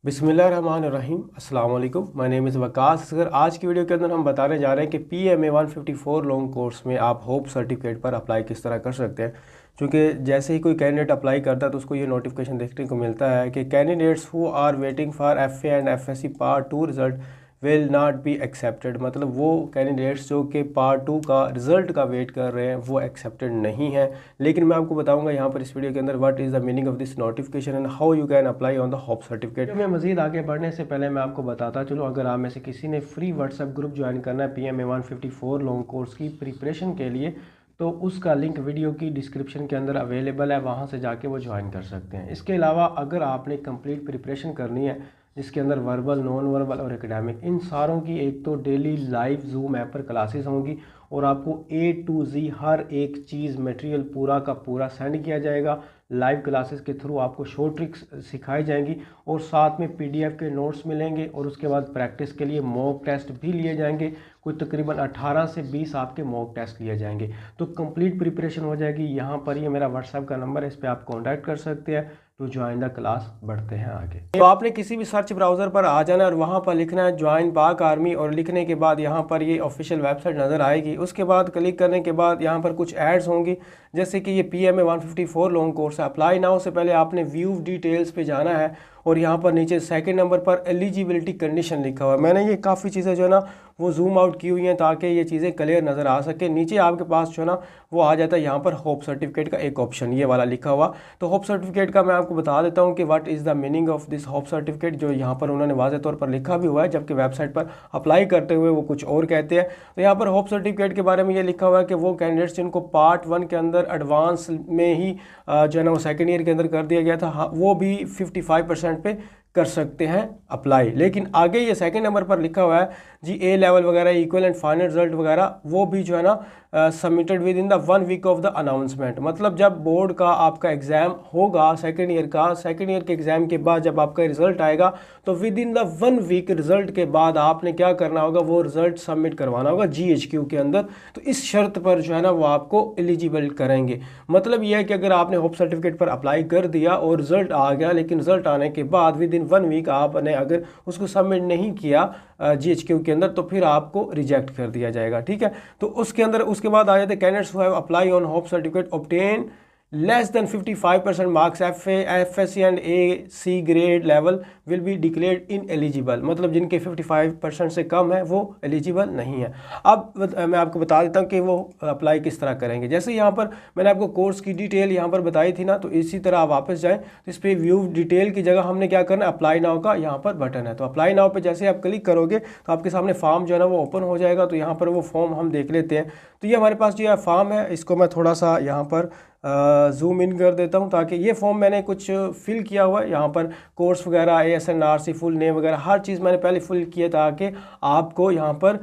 बिस्मिल्लाहिर्रहमानिर्रहीम अस्सलाम वालेकुम। My name is Waqas. अगर आज की वीडियो के अंदर हम बताने जा रहे हैं कि PMA 154 लॉन्ग कोर्स में आप होप सर्टिफिकेट पर अप्लाई किस तरह कर सकते हैं। क्योंकि जैसे ही कोई कैंडिडेट अप्लाई करता है तो उसको ये नोटिफिकेशन देखने को मिलता है कि candidates who are waiting for FA and FSC part 2 result will not be accepted. मतलब वो कैंडिडेट्स जो कि पार्ट 2 का रिज़ल्ट का वेट कर रहे हैं वो एक्सेप्टेड नहीं है। लेकिन मैं आपको बताऊंगा यहाँ पर इस वीडियो के अंदर what is the meaning of this notification and how you can apply on the hope certificate. मैं मजीद आगे बढ़ने से पहले मैं आपको बताता चलूँ, अगर आप में से किसी ने फ्री व्हाट्सएप ग्रुप ज्वाइन करना है PMA 154 लॉन्ग कोर्स की प्रिपरेशन के लिए, तो उसका लिंक वीडियो की डिस्क्रिप्शन के अंदर अवेलेबल है, वहाँ से जाके वो ज्वाइन कर सकते हैं। इसके अलावा अगर आपने कंप्लीट प्रिपरेशन करनी है जिसके अंदर वर्बल, नॉन वर्बल और एकेडमिक, इन सारों की एक तो डेली लाइव जूम ऐप पर क्लासेस होंगी और आपको A to Z हर एक चीज़ मटेरियल पूरा का पूरा सेंड किया जाएगा। लाइव क्लासेस के थ्रू आपको शॉर्ट ट्रिक्स सिखाई जाएंगी और साथ में PDF के नोट्स मिलेंगे और उसके बाद प्रैक्टिस के लिए मॉक टेस्ट भी लिए जाएंगे। कुछ तकरीबन 18 से 20 आपके मॉक टेस्ट लिए जाएंगे, तो कंप्लीट प्रिपरेशन हो जाएगी। यहाँ पर ये मेरा व्हाट्सएप का नंबर है, इस पर आप कॉन्टैक्ट कर सकते हैं। तो ज्वाइन द क्लास, बढ़ते हैं आगे। तो आपने किसी भी सर्च ब्राउज़र पर आ जाना और वहाँ पर लिखना है ज्वाइन पाक आर्मी, और लिखने के बाद यहाँ पर ये ऑफिशियल वेबसाइट नज़र आएगी। उसके बाद क्लिक करने के बाद यहाँ पर कुछ एड्स होंगी, जैसे कि ये PMA 154 लॉन्ग कोर्स है। अप्लाई नाउ से पहले आपने व्यू डिटेल्स पे जाना है और यहाँ पर नीचे सेकंड नंबर पर एलिजिबिलिटी कंडीशन लिखा हुआ है। मैंने ये काफ़ी चीज़ें जो है ना वो जूम आउट की हुई हैं ताकि ये चीज़ें क्लियर नज़र आ सके। नीचे आपके पास जो है ना वो आ जाता है यहाँ पर होप सर्टिफिकेट का एक ऑप्शन, ये वाला लिखा हुआ। तो होप सर्टिफिकेट का मैं आपको बता देता हूँ कि what is the meaning of this hope certificate, जो यहाँ पर उन्होंने वाज़ेह तौर पर लिखा भी हुआ है, जबकि वेबसाइट पर अप्लाई करते हुए वो कुछ और कहते हैं। तो यहाँ पर होप सर्टिफिकेट के बारे में ये लिखा हुआ है कि वो कैंडिडेट्स जिनको पार्ट 1 के अंदर एडवांस में ही जो है ना वो सेकेंड ईयर के अंदर कर दिया गया था, हाँ, वो भी 55% पे कर सकते हैं अप्लाई। लेकिन आगे ये सेकंड नंबर पर लिखा हुआ है जी A लेवल वगैरह, इक्वल एंड फाइनल रिजल्ट वगैरह, वो भी जो है ना submitted within the 1 week of the announcement. मतलब जब बोर्ड का आपका एग्ज़ाम होगा सेकंड ईयर का, सेकंड ईयर के एग्ज़ाम के बाद जब आपका रिज़ल्ट आएगा तो within the 1 week result के बाद आपने क्या करना होगा, वो रिज़ल्ट सबमिट करवाना होगा GHQ के अंदर। तो इस शर्त पर जो है ना वो आपको एलिजिबल करेंगे। मतलब ये है कि अगर आपने होप सर्टिफिकेट पर अप्लाई कर दिया और रिज़ल्ट आ गया, लेकिन रिज़ल्ट आने के बाद विद इन 1 वीक आपने अगर उसको सबमिट नहीं किया GHQ के अंदर, तो फिर आपको रिजेक्ट कर दिया जाएगा। ठीक है, तो उसके अंदर उसके बाद आ जाते candidates who have apply on hope certificate obtain less than 55% marks FA, FSC and AC grade level will be declared in eligible. मतलब जिनके 55% से कम है वो एलिजिबल नहीं है। अब मैं आपको बता देता हूँ कि वो अप्लाई किस तरह करेंगे। जैसे यहाँ पर मैंने आपको कोर्स की डिटेल यहाँ पर बताई थी ना, तो इसी तरह आप वापस जाएँ तो इस पर व्यू डिटेल की जगह हमने क्या करना है, अप्लाई नाउ का यहाँ पर बटन है। तो अप्लाई नाउ पर जैसे आप क्लिक करोगे तो आपके सामने फॉर्म जो है ना वो ओपन हो जाएगा। तो यहाँ पर वो फॉर्म हम देख लेते हैं। तो ये हमारे पास जो है फॉर्म है, इसको मैं थोड़ा सा यहाँ पर जूम इन कर देता हूँ ताकि ये फॉर्म मैंने कुछ फिल किया हुआ है। यहाँ पर कोर्स वगैरह, ASNRC फुल नेम वगैरह हर चीज़ मैंने पहले फिल किया ताकि आपको यहाँ पर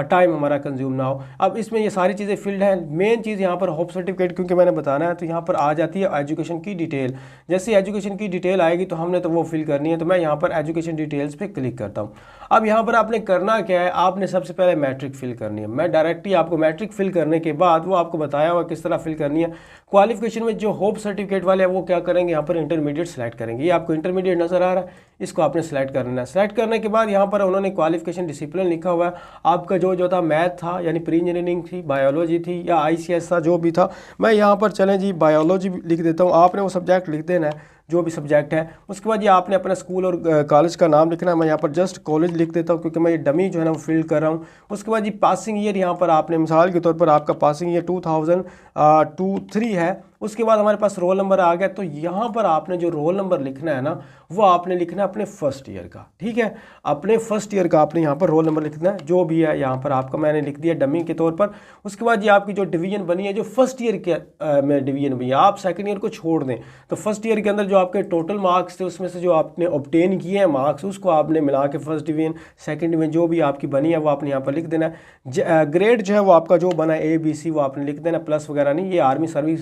टाइम हमारा कंज्यूम ना हो। अब इसमें ये सारी चीज़ें फिल्ड हैं। मेन चीज़ यहाँ पर होप सर्टिफिकेट क्योंकि मैंने बताना है, तो यहाँ पर आ जाती है एजुकेशन की डिटेल। जैसे एजुकेशन की डिटेल आएगी तो हमने तो वो फिल करनी है। तो मैं यहाँ पर एजुकेशन डिटेल्स पर क्लिक करता हूँ। अब यहाँ पर आपने करना क्या है, आपने सबसे पहले मैट्रिक फिल करनी है। मैं डायरेक्टली आपको मैट्रिक फिल करने के बाद वो आपको बताया हुआ किस तरह फिल करनी है। क्वालिफिकेशन में जो होप सर्टिफिकेट वाले हैं वो क्या करेंगे, यहाँ पर इंटरमीडिएट सेलेक्ट करेंगे। ये आपको इंटरमीडिएट नज़र आ रहा है, इसको आपने सेलेक्ट करना है। सेलेक्ट करने के बाद यहाँ पर उन्होंने क्वालिफिकेशन डिसिप्लिन लिखा हुआ है। आपका जो था मैथ था यानी प्री इंजीनियरिंग थी, बायोलॉजी थी या ICS था, जो भी था। मैं यहाँ पर चलें जी बायोलॉजी लिख देता हूँ। आपने वो सब्जेक्ट लिख देना है जो भी सब्जेक्ट है। उसके बाद ये आपने अपना स्कूल और कॉलेज का नाम लिखना है। मैं यहाँ पर जस्ट कॉलेज लिख देता हूँ क्योंकि मैं ये डमी जो है ना वो फिल कर रहा हूँ। उसके बाद ये पासिंग ईयर यहाँ पर आपने मिसाल के तौर पर आपका पासिंग ईयर 2023 है। उसके बाद हमारे पास रोल नंबर आ गया। तो यहाँ पर आपने जो रोल नंबर लिखना है ना वो आपने लिखना है अपने फर्स्ट ईयर का। ठीक है, अपने फर्स्ट ईयर का आपने यहाँ पर रोल नंबर लिखना है, जो भी है यहाँ पर आपका मैंने लिख दिया डमी के तौर पर। उसके बाद ये आपकी जो डिवीजन बनी है, जो फर्स्ट ईयर के में डिवीजन बनी है, आप सेकंड ईयर को छोड़ दें तो फर्स्ट ईयर के अंदर जो आपके टोटल मार्क्स थे उसमें से जो आपने ऑब्टेन किए हैं मार्क्स, उसको आपने मिला के फर्स्ट डिवीजन सेकंड डिवीजन जो भी आपकी बनी है वो आपने यहाँ पर लिख देना है। ग्रेड जो है वो आपका जो बना है ABC वो आपने लिख देना, प्लस वगैरह नहीं। ये आर्मी सर्विस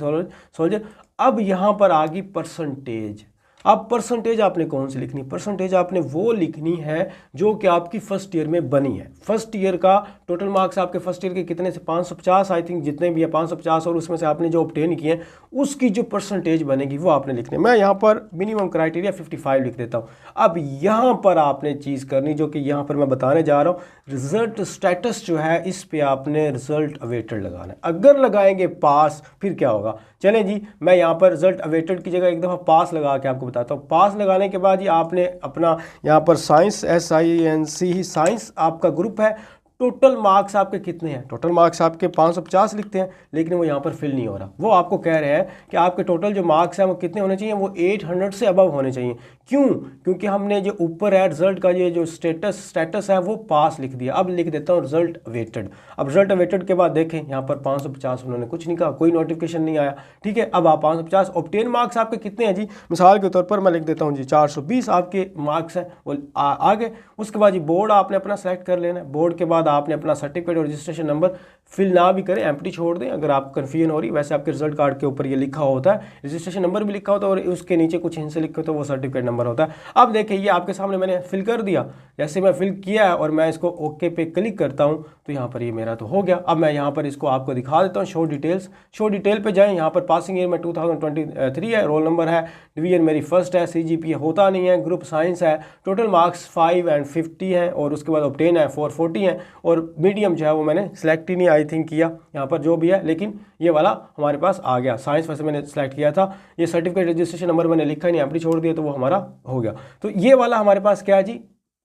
सोल्जर। अब यहाँ पर आ गई परसेंटेज। अब परसेंटेज आपने कौन सी लिखनी, परसेंटेज आपने वो लिखनी है जो कि आपकी फर्स्ट ईयर में बनी है। फर्स्ट ईयर का टोटल मार्क्स आपके फर्स्ट ईयर के कितने से 550 आई थिंक जितने भी है 550, और उसमें से आपने जो ऑब्टेन किए हैं उसकी जो परसेंटेज बनेगी वो आपने लिखनी है। मैं यहाँ पर मिनिमम क्राइटेरिया 55 लिख देता हूँ। अब यहाँ पर आपने चीज़ करनी जो कि यहाँ पर मैं बताने जा रहा हूँ, रिजल्ट स्टेटस जो है इस पे आपने रिजल्ट अवेटेड लगाना है। अगर लगाएंगे पास फिर क्या होगा, चलें जी मैं यहाँ पर रिजल्ट अवेटेड की जगह एक दफ़ा पास लगा के आपको बताता हूँ। पास लगाने के बाद ही आपने अपना यहाँ पर साइंस SINC ही साइंस आपका ग्रुप है, टोटल मार्क्स आपके कितने हैं, टोटल मार्क्स आपके 550 लिखते हैं, लेकिन वो यहाँ पर फिल नहीं हो रहा। वो आपको कह रहे हैं कि आपके टोटल जो मार्क्स हैं वो कितने होने चाहिए, वो 800 से अबव होने चाहिए। क्यों, क्योंकि हमने जो ऊपर है रिजल्ट का ये जो स्टेटस है वो पास लिख दिया। अब लिख देता हूँ रिजल्ट अवेटेड। अब रिजल्ट अवेटेड के बाद देखें यहाँ पर 550 उन्होंने कुछ नहीं कहा, कोई नोटिफिकेशन नहीं आया, ठीक है। अब आप 550 ऑब्टेन मार्क्स आपके कितने हैं जी, मिसाल के तौर पर मैं लिख देता हूँ जी 420 आपके मार्क्स हैं वो आ गए। उसके बाद जी बोर्ड आपने अपना सेलेक्ट कर लेना है। बोर्ड के बाद आपने अपना सर्टिफिकेट और रजिस्ट्रेशन नंबर फिल ना भी करें, एम्प्टी छोड़ दें अगर आपको कन्फ्यूजन हो रही। वैसे आपके रिजल्ट कार्ड के ऊपर ये लिखा होता है, रजिस्ट्रेशन नंबर भी लिखा होता है और उसके नीचे कुछ हिंट से लिखे तो वो सर्टिफिकेट नंबर होता है। अब देखिए ये आपके सामने मैंने फिल कर दिया, जैसे मैं फिल किया है और मैं इसको ओके पे क्लिक करता हूँ तो यहाँ पर ये मेरा तो हो गया। अब मैं यहाँ पर इसको आपको दिखा देता हूँ, शो डिटेल्स। शो डिटेल पे जाएँ, यहाँ पर पासिंग ईयर में 2023 है, रोल नंबर है, डिवीजन मेरी फर्स्ट है, CGPA होता नहीं है, ग्रुप साइंस है, टोटल मार्क्स 5 और 50 हैं और उसके बाद ऑब्टेन है 440 हैं, और मीडियम जो है वो मैंने सेलेक्ट ही नहीं आई थिंक किया यहाँ पर जो भी है, लेकिन ये वाला हमारे पास आ गया। साइंस वैसे मैंने सेलेक्ट किया था, ये सर्टिफिकेट रजिस्ट्रेशन नंबर मैंने लिखा ही नहीं, एम्प्टी छोड़ दिया तो वो हमारा हो गया। तो ये वाला हमारे पास क्या है जी,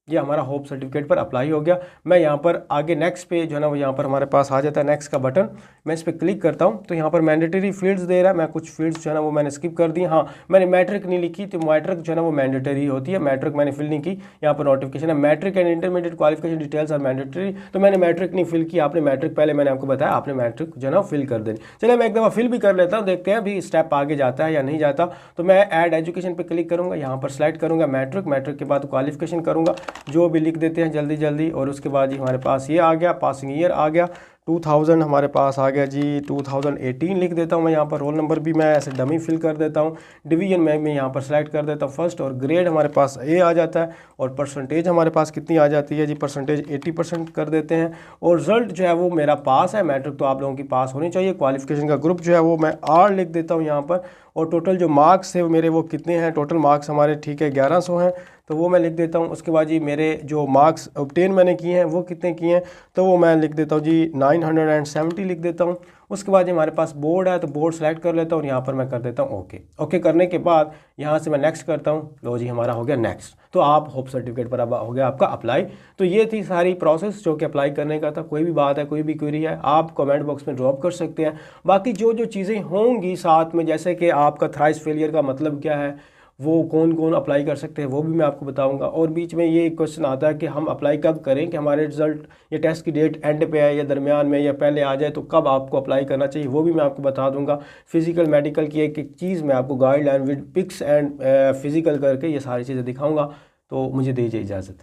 ये हमारा होप सर्टिफिकेट पर अप्लाई हो गया। मैं यहाँ पर आगे नेक्स्ट पे जो है ना वो यहाँ पर हमारे पास आ जाता है नेक्स्ट का बटन, मैं इस पर क्लिक करता हूँ तो यहाँ पर मैंडेटरी फील्ड्स दे रहा है। मैं कुछ फील्ड्स जो है ना वो मैंने स्किप कर दी। हाँ मैंने मैट्रिक नहीं लिखी, तो मैट्रिक जो है ना वो मैंडेटरी होती है, मैट्रिक मैंने फिल नहीं की। यहाँ पर नोटिफिकेशन है matric and intermediate qualification details are mandatory, तो मैंने मैट्रिक नहीं फिल की। आपने मैट्रिक पहले मैंने आपको बताया आपने मैट्रिक जो है ना फिल कर देनी। चलिए मैं एक दफ़ा फिल भी कर लेता हूँ, देखते हैं अभी स्टेप आगे जाता है या नहीं जाता। तो मैं ऐड एजुकेशन पर क्लिक करूँगा, यहाँ पर सेलेक्ट करूँगा मैट्रिक, मैट्रिक के बाद क्वालिफिकेशन करूँगा जो भी लिख देते हैं जल्दी जल्दी, और उसके बाद ही हमारे पास ये आ गया, पासिंग ईयर आ गया 2000 हमारे पास आ गया जी, 2018 लिख देता हूँ मैं। यहाँ पर रोल नंबर भी मैं ऐसे डमी फिल कर देता हूँ, डिवीजन में मैं यहाँ पर सेलेक्ट कर देता हूँ फर्स्ट, और ग्रेड हमारे पास A आ जाता है, और परसेंटेज हमारे पास कितनी आ जाती है जी, परसेंटेज 80% कर देते हैं, और रिजल्ट जो है वो मेरा पास है। मैट्रिक तो आप लोगों की पास होनी चाहिए। क्वालिफिकेशन का ग्रुप जो है वो मैं R लिख देता हूँ यहाँ पर, और टोटल जो मार्क्स है मेरे वो कितने हैं, टोटल मार्क्स हमारे ठीक है 1100 हैं, तो वो मैं लिख देता हूँ। उसके बाद जी मेरे जो मार्क्स ऑब्टेन मैंने किए हैं वो कितने किए हैं, तो वो मैं लिख देता हूँ जी 970 लिख देता हूँ। उसके बाद हमारे पास बोर्ड है तो बोर्ड सेलेक्ट कर लेता हूँ, और यहाँ पर मैं कर देता हूँ ओके। ओके करने के बाद यहाँ से मैं नेक्स्ट करता हूँ, लो जी हमारा हो गया नेक्स्ट। तो आप होप सर्टिफिकेट पर अब हो गया आपका अप्लाई। तो ये थी सारी प्रोसेस जो कि अप्लाई करने का था। कोई भी बात है, कोई भी क्वेरी है, आप कमेंट बॉक्स में ड्रॉप कर सकते हैं। बाकी जो जो चीज़ें होंगी साथ में, जैसे कि आपका थ्राइस फेलियर का मतलब क्या है, वो कौन कौन अप्लाई कर सकते हैं, वो भी मैं आपको बताऊंगा। और बीच में ये एक क्वेश्चन आता है कि हम अप्लाई कब करें, कि हमारे रिजल्ट या टेस्ट की डेट एंड पे है या दरमियान में या पहले आ जाए, तो कब आपको अप्लाई करना चाहिए वो भी मैं आपको बता दूंगा। फिजिकल मेडिकल की एक एक चीज़ मैं आपको guideline with pics and physical करके ये सारी चीज़ें दिखाऊँगा। तो मुझे दीजिए इजाज़त,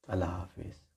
अल्लाह हाफिज़।